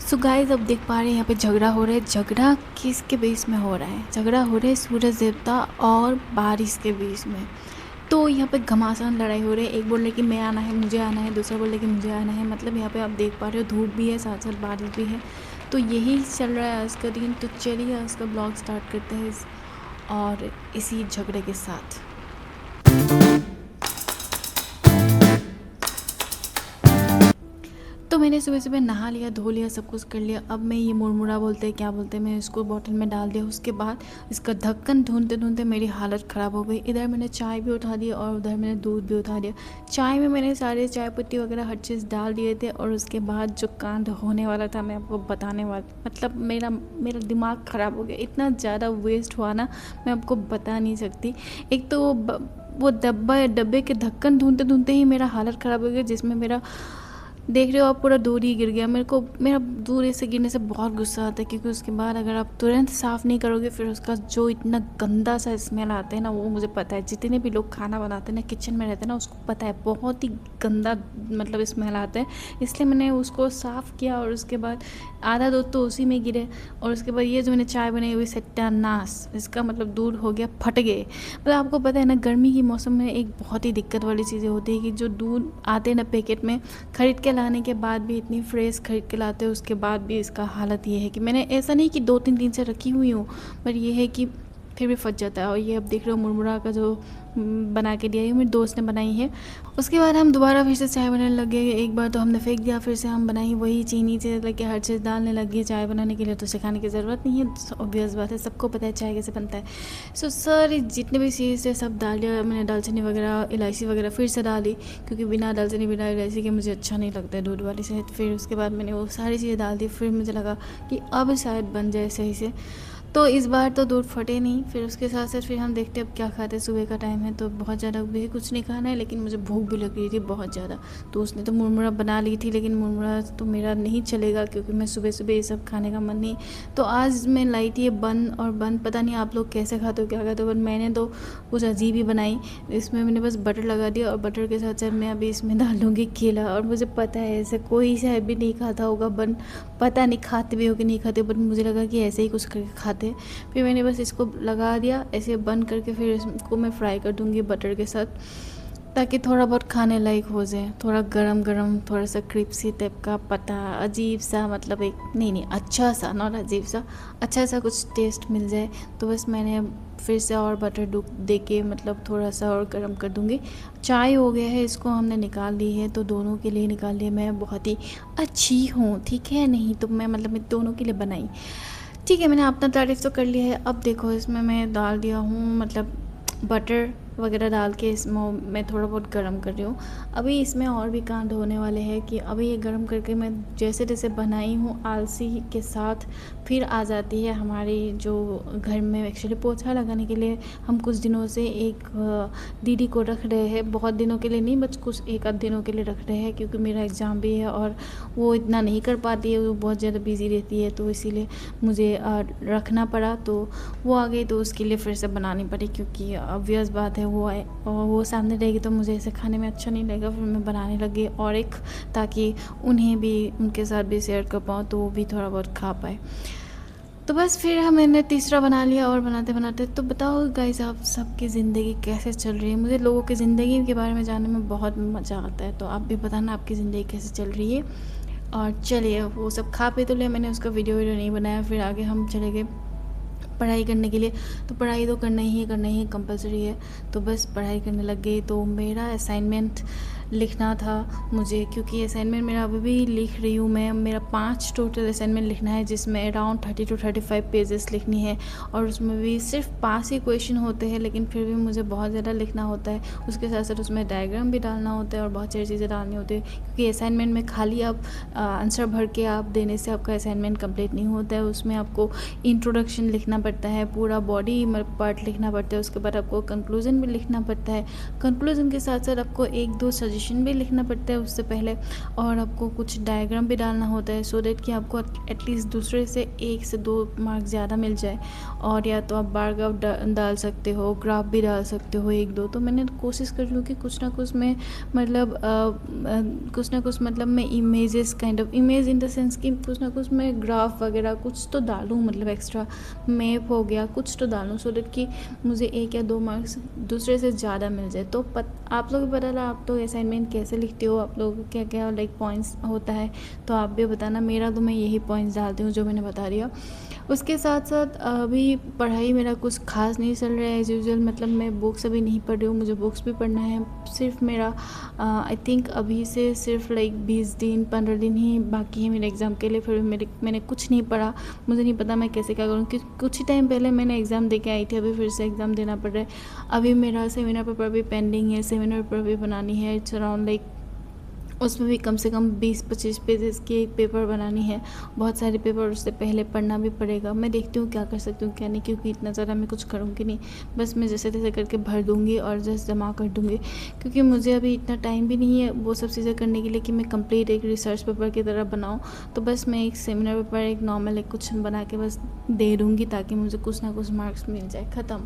So guys अब देख पा रहे हैं यहाँ पे झगड़ा हो रहा है। झगड़ा किसके बीच में हो रहा है? झगड़ा हो रहा है सूरज देवता और बारिश के बीच में। तो यहाँ पे घमासान लड़ाई हो रही है। एक बोल रहे कि मैं आना है, मुझे आना है, दूसरा बोल रहे कि मुझे आना है। मतलब यहाँ पे आप देख पा रहे हो धूप भी है, साथ साथ बारिश भी है। तो यही चल रहा है आज का दिन। तो चलिए आज का ब्लॉग स्टार्ट करते हैं और इसी झगड़े के साथ। तो मैंने सुबह सुबह नहा लिया, धो लिया, सब कुछ कर लिया। अब मैं ये मुरमुरा बोलते हैं क्या बोलते हैं, मैं इसको बॉटल में डाल दिया। उसके बाद इसका ढक्कन ढूंढते ढूंढते मेरी हालत ख़राब हो गई। इधर मैंने चाय भी उठा दी और उधर मैंने दूध भी उठा दिया। चाय में मैंने सारे चाय पत्ती वगैरह हर चीज़ डाल दिए थे। और उसके बाद जो कांड होने वाला था मैं आपको बताने वाला, मतलब मेरा मेरा दिमाग ख़राब हो गया। इतना ज़्यादा वेस्ट हुआ ना, मैं आपको बता नहीं सकती। एक तो वो डब्बे के ढक्कन ढूंढते ढूंढते ही मेरा हालत ख़राब हो गया, जिसमें मेरा देख रहे हो आप पूरा दूध ही गिर गया। मेरा दूध ऐसे गिरने से बहुत गुस्सा आता है, क्योंकि उसके बाद अगर आप तुरंत साफ़ नहीं करोगे फिर उसका जो इतना गंदा सा स्मेल आता है ना, वो मुझे पता है। जितने भी लोग खाना बनाते हैं ना, किचन में रहते हैं ना, उसको पता है बहुत ही गंदा मतलब स्मेल आता है। इसलिए मैंने उसको साफ़ किया और उसके बाद आधा दूध तो उसी में गिरे। और उसके बाद ये जो मैंने चाय बनाई हुई सत्यानाश, इसका मतलब दूध हो गया फट गए। मतलब आपको पता है ना, गर्मी के मौसम में एक बहुत ही दिक्कत वाली चीज़ें होती है कि जो दूध आते हैं ना पैकेट में, ख़रीद के लाने के बाद भी इतनी फ्रेश ख़रीद के लाते हैं, उसके बाद भी इसका हालत ये है कि मैंने ऐसा नहीं कि 2-3 दिन से रखी हुई हूँ, पर ये है कि फिर भी फट जाता है। और ये अब देख रहे हो मुरमुरा का जो बना के दिया है, मेरे दोस्त ने बनाई है। उसके बाद हम दोबारा फिर से चाय बनाने लग गए। एक बार तो हमने फेंक दिया, फिर से हम बनाई वही, चीनी से लेके हर चीज़ डालने लग गई। चाय बनाने के लिए तो सिखाने की ज़रूरत नहीं है, ऑब्वियस बात है, सबको पता है चाय कैसे बनता है। सो सारी जितने भी चीज़ थे सब डाल दिया मैंने। दालचीनी वगैरह, इलायची वगैरह फिर से डाली, क्योंकि बिना दालचीनी बिना इलायची के मुझे अच्छा नहीं लगता है दूध वाली से। फिर उसके बाद मैंने वो सारी चीज़ें डाल दी। फिर मुझे लगा कि अब शायद बन जाए सही से। तो इस बार तो दूध फटे नहीं। फिर उसके साथ साथ फिर हम देखते अब क्या खाते हैं। सुबह का टाइम है तो बहुत ज़्यादा भी कुछ नहीं खाना है, लेकिन मुझे भूख भी लग रही थी बहुत ज़्यादा। तो उसने तो मुरमुरा बना ली थी, लेकिन मुरमुरा तो मेरा नहीं चलेगा, क्योंकि मैं सुबह सुबह ये सब खाने का मन नहीं। तो आज मैं लाई थी ये बन। और बन पता नहीं आप लोग कैसे खाते हो, क्या खाते हो, पर मैंने तो कुछ अजीब ही बनाई। इसमें मैंने बस बटर लगा दिया और बटर के साथ साथ मैं अभी इसमें डाल दूँगी केला। और मुझे पता है ऐसे कोई शायद भी नहीं खाता होगा बन, पता नहीं खाते भी हो कि नहीं खाते, बट मुझे लगा कि ऐसे ही कुछ करके खाते। फिर मैंने बस इसको लगा दिया ऐसे बंद करके। फिर इसको मैं फ्राई कर दूँगी बटर के साथ, ताकि थोड़ा बहुत खाने लायक हो जाए। थोड़ा गरम गरम, थोड़ा सा क्रिस्पी टाइप का, पता अजीब सा, मतलब एक नहीं अच्छा सा, नॉट अजीब सा, अच्छा सा कुछ टेस्ट मिल जाए। तो बस मैंने फिर से और बटर दे के मतलब थोड़ा सा और गर्म कर दूँगी। चाय हो गया है, इसको हमने निकाल ली है, तो दोनों के लिए निकाल लिया। मैं बहुत ही अच्छी हूँ, ठीक है, नहीं तो मैं मतलब मैं दोनों के लिए बनाई। ठीक है, मैंने अपना तारीफ़ तो कर लिया है। अब देखो इसमें मैं डाल दिया हूँ मतलब बटर वगैरह डाल के इसमें मैं थोड़ा बहुत गर्म कर रही हूँ। अभी इसमें और भी कांड होने वाले हैं कि अभी ये गर्म करके मैं जैसे जैसे बनाई हूँ आलसी के साथ, फिर आ जाती है हमारी जो घर में एक्चुअली पोछा लगाने के लिए हम कुछ दिनों से एक दीदी को रख रहे हैं। बहुत दिनों के लिए नहीं, बस कुछ एक आध दिनों के लिए रख रहे हैं, क्योंकि मेरा एग्ज़ाम भी है और वो इतना नहीं कर पाती है, वो बहुत ज़्यादा बिज़ी रहती है, तो इसीलिए मुझे रखना पड़ा। तो वो आ गई तो उसके लिए फिर से बनानी पड़ी, क्योंकि ऑब्वियस बात है वो आए और वो सामने रहेगी तो मुझे ऐसे खाने में अच्छा नहीं लगेगा। फिर मैं बनाने लगी और एक, ताकि उन्हें भी उनके साथ भी शेयर कर पाऊँ, तो वो भी थोड़ा बहुत खा पाए। तो बस फिर मैंने तीसरा बना लिया। और बनाते बनाते तो बताओ गाइस आप सबकी ज़िंदगी कैसे चल रही है? मुझे लोगों की ज़िंदगी के बारे में जानने में बहुत मज़ा आता है, तो आप भी बताना आपकी ज़िंदगी कैसे चल रही है। और चलिए वो सब खा पी तो लिया मैंने, उसका वीडियो नहीं बनाया। फिर आगे हम चले गए पढ़ाई करने के लिए। तो पढ़ाई तो करना ही कंपलसरी है, तो बस पढ़ाई करने लग गई। तो मेरा असाइनमेंट लिखना था मुझे, क्योंकि असाइनमेंट मेरा अभी भी लिख रही हूँ मैं। मेरा 5 टोटल असाइनमेंट लिखना है, जिसमें अराउंड 30 to 35 पेजेस लिखनी है। और उसमें भी सिर्फ 5 ही क्वेश्चन होते हैं, लेकिन फिर भी मुझे बहुत ज़्यादा लिखना होता है। उसके साथ साथ उसमें डायग्राम भी डालना होता है और बहुत सारी चीज़ें डालनी होती है, क्योंकि असाइनमेंट में खाली आप आंसर भर के आप देने से आपका असाइनमेंट कंप्लीट नहीं होता है। उसमें आपको इंट्रोडक्शन लिखना पड़ता है, पूरा बॉडी पार्ट लिखना पड़ता है, उसके बाद आपको कंक्लूजन भी लिखना पड़ता है। कंक्लूजन के साथ साथ आपको 1-2 सजेशन सजेशन भी लिखना पड़ता है उससे पहले, और आपको कुछ डायग्राम भी डालना होता है सो दैट कि आपको एटलीस्ट दूसरे से 1 से 2 मार्क्स ज़्यादा मिल जाए। और या तो आप बार ग्राफ डाल सकते हो, ग्राफ भी डाल सकते हो 1-2। तो मैंने कोशिश कर रही हूँ कि कुछ ना कुछ मैं मतलब कुछ ना कुछ मतलब मैं images kind of image in the sense कि कुछ ना कुछ मैं ग्राफ वगैरह कुछ तो डालूँ, मतलब एक्स्ट्रा मैप हो गया कुछ तो डालूँ सो दैट कि मुझे 1 या 2 मार्क्स दूसरे से ज़्यादा मिल जाए। तो आप लोग भी बताना आप तो असाइनमेंट कैसे लिखते हो, आप लोग क्या क्या लाइक पॉइंट्स होता है तो आप भी बताना। मेरा तो मैं यही पॉइंट्स डालती हूँ जो मैंने बता दिया। उसके साथ साथ अभी पढ़ाई मेरा कुछ खास नहीं चल रहा है एज़ यूजुअल, मतलब मैं बुक्स अभी नहीं पढ़ रही हूँ, मुझे बुक्स भी पढ़ना है। सिर्फ मेरा आई थिंक अभी से सिर्फ लाइक 20 दिन 15 दिन ही बाकी है मेरे एग्ज़ाम के लिए। फिर मैंने कुछ नहीं पढ़ा, मुझे नहीं पता मैं कैसे क्या करूँ कि कुछ ही टाइम पहले मैंने एग्ज़ाम दे के आई थी, अभी फिर से एग्ज़ाम देना पड़ रहा है। अभी मेरा सेमिनार पेपर भी पेंडिंग है, सेमिनार पेपर भी बनानी है। इट्स अराउंड लाइक उसमें भी कम से कम 20-25 पेजेस की एक पेपर बनानी है। बहुत सारे पेपर उससे पहले पढ़ना भी पड़ेगा। मैं देखती हूँ क्या कर सकती हूँ क्या नहीं, क्योंकि इतना ज़्यादा मैं कुछ करूँगी नहीं, बस मैं जैसे तैसे करके भर दूँगी और जस्ट जमा कर दूँगी, क्योंकि मुझे अभी इतना टाइम भी नहीं है वो सब चीज़ें करने के लिए कि मैं कंप्लीट एक रिसर्च पेपर की तरह बनाऊँ। तो बस मैं एक सेमिनार पेपर एक नॉर्मल एक कुछ बना के बस दे दूँगी ताकि मुझे कुछ ना कुछ मार्क्स मिल जाए, ख़त्म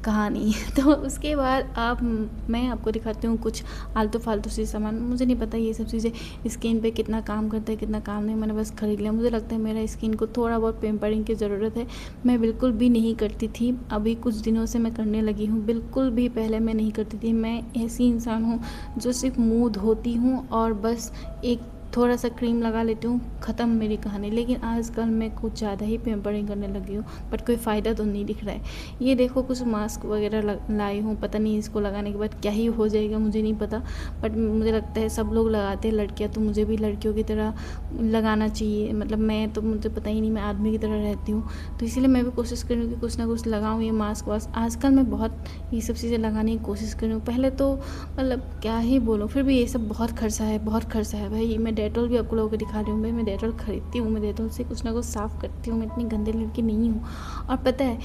कहानी। तो उसके बाद मैं आपको दिखाती हूँ कुछ आलतू फालतू सी सामान। मुझे नहीं पता ये सब चीज़ें स्किन पे कितना काम करता है कितना काम नहीं, मैंने बस खरीद लिया। मुझे लगता है मेरा स्किन को थोड़ा बहुत पेम्परिंग की ज़रूरत है। मैं बिल्कुल भी नहीं करती थी, अभी कुछ दिनों से मैं करने लगी हूँ। बिल्कुल भी पहले मैं नहीं करती थी। मैं ऐसी इंसान हूँ जो सिर्फ मुँह धोती हूँ और बस एक थोड़ा सा क्रीम लगा लेती हूँ, ख़त्म मेरी कहानी। लेकिन आजकल मैं कुछ ज़्यादा ही पेम्परिंग करने लगी हूँ, बट कोई फ़ायदा तो नहीं दिख रहा है। ये देखो कुछ मास्क वगैरह लाई हूँ, पता नहीं इसको लगाने के बाद क्या ही हो जाएगा मुझे नहीं पता, बट मुझे लगता है सब लोग लगाते हैं लड़कियाँ, तो मुझे भी लड़कियों की तरह लगाना चाहिए। मतलब मैं तो मुझे पता ही नहीं, मैं आदमी की तरह रहती हूँ, तो इसीलिए मैं भी कोशिश कर रही हूँ कि कुछ ना कुछ लगाऊँ। ये मास्क वास्क आजकल मैं बहुत ये सब चीज़ें लगाने की कोशिश कर रही हूँ। पहले तो मतलब क्या ही बोलूँ, फिर भी ये सब बहुत खर्चा है, बहुत खर्चा है भाई। मैं डेटॉल भी आपको लोगों को दिखा रही हूँ भाई, मैं डेटॉल खरीदती हूँ, मैं डेटॉल से कुछ ना कुछ साफ़ करती हूँ, मैं इतनी गंदे लड़की नहीं हूँ। और पता है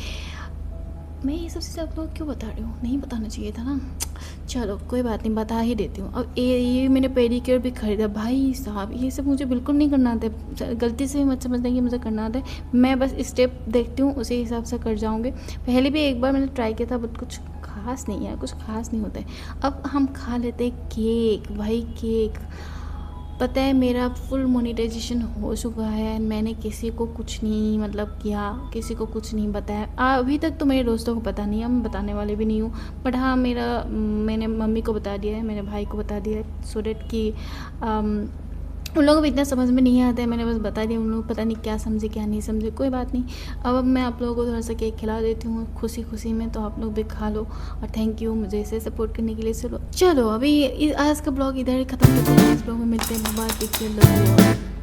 मैं ये सब चीज़ें आप लोगों को क्यों बता रही हूँ, नहीं बताना चाहिए था ना, चलो कोई बात नहीं बता ही देती हूँ। अब ये मैंने पेडिक्योर भी खरीदा, भाई साहब ये सब मुझे बिल्कुल नहीं करना आता है, गलती से भी मत समझना कि मुझे करना आता है। मैं बस स्टेप देखती हूँ उसी हिसाब से कर जाऊँगी। पहले भी एक बार मैंने ट्राई किया था बट कुछ खास नहीं है, कुछ खास नहीं होता है। अब हम खा लेते हैं केक, भाई केक। पता है मेरा फुल मोनेटाइजेशन हो चुका है, मैंने किसी को कुछ नहीं मतलब किया, किसी को कुछ नहीं बताया अभी तक। तो मेरे दोस्तों को पता नहीं है, मैं बताने वाले भी नहीं हूँ। बट हाँ मैंने मम्मी को बता दिया है, मैंने भाई को बता दिया है, सो डैट कि उन लोगों को भी इतना समझ में नहीं आता है, मैंने बस बता दिया। उन लोग पता नहीं क्या समझे क्या नहीं समझे, कोई बात नहीं। अब मैं आप लोगों को थोड़ा सा केक खिला देती हूँ खुशी खुशी में, तो आप लोग भी खा लो। और थैंक यू मुझे ऐसे सपोर्ट करने के लिए। चलो अभी आज का ब्लॉग इधर ही ख़त्म करते हैं। इस ब्लॉग में मिलते हैं, bye, take care, love you.